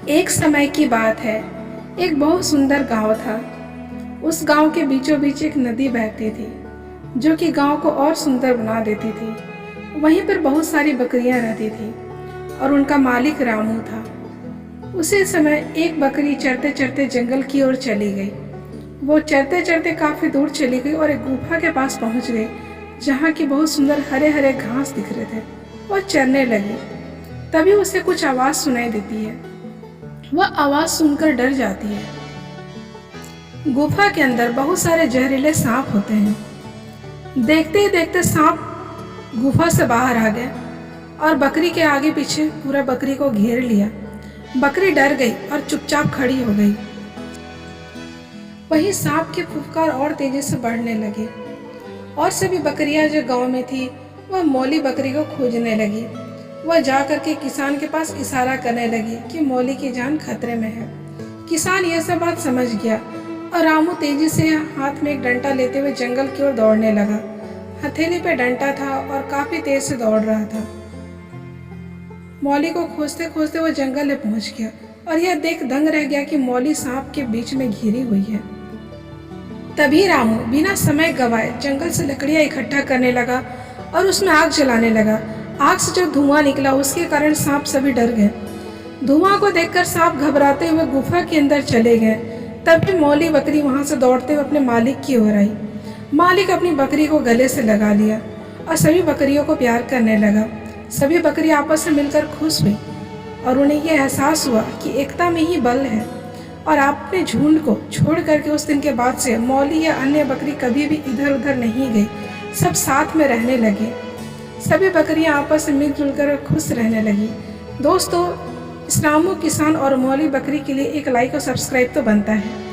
एक समय की बात है, एक बहुत सुंदर गांव था। उस गांव के बीचों बीच एक नदी बहती थी, जो कि गांव को और सुंदर बना देती थी। वहीं पर बहुत सारी बकरियां रहती थी और उनका मालिक रामू था। उसी समय एक बकरी चरते चरते जंगल की ओर चली गई। वो चरते चरते काफी दूर चली गई और एक गुफा के पास पहुंच गई, जहाँ की बहुत सुंदर हरे हरे घास दिख रहे थे। वो चरने लगी। तभी उसे कुछ आवाज सुनाई देती है। वह आवाज सुनकर डर जाती है। गुफा के अंदर बहुत सारे जहरीले सांप होते हैं। देखते ही देखते सांप गुफा से बाहर आ गए और बकरी के आगे पीछे पूरा बकरी को घेर लिया। बकरी डर गई और चुपचाप खड़ी हो गई। वहीं सांप के फुफकार और तेजी से बढ़ने लगे और सभी बकरियां जो गांव में थी वह मौली बकरी को खोजने लगी। वह जा करके किसान के पास इशारा करने लगी कि मौली की जान खतरे में है। किसान यह सब बात समझ गया और रामू तेजी से हाथ में एक डंडा लेते हुए जंगल की ओर दौड़ने लगा। हथेली पे डंडा था और काफी तेज से दौड़ रहा था। मौली को खोजते खोजते वह जंगल में पहुंच गया और यह देख दंग रह गया कि मौली सांप के बीच में घिरी हुई है। तभी रामू बिना समय गवाए जंगल से लकड़ियां इकट्ठा करने लगा और उसमें आग जलाने लगा। आग से जो धुआं निकला उसके कारण सांप सभी डर गए। धुआं को देखकर सांप घबराते हुए गुफा के अंदर चले गए। तभी मौली बकरी वहां से दौड़ते हुए अपने मालिक की ओर आई। मालिक अपनी बकरी को गले से लगा लिया और सभी बकरियों को प्यार करने लगा। सभी बकरी आपस में मिलकर खुश हुई और उन्हें यह एहसास हुआ कि एकता में ही बल है। और अपने झुंड को छोड़ करके उस दिन के बाद से मौली या अन्य बकरी कभी भी इधर उधर नहीं गई। सब साथ में रहने लगे। सभी बकरियां आपस में मिलजुल कर खुश रहने लगी। दोस्तों, इस रामू किसान और मौली बकरी के लिए एक लाइक और सब्सक्राइब तो बनता है।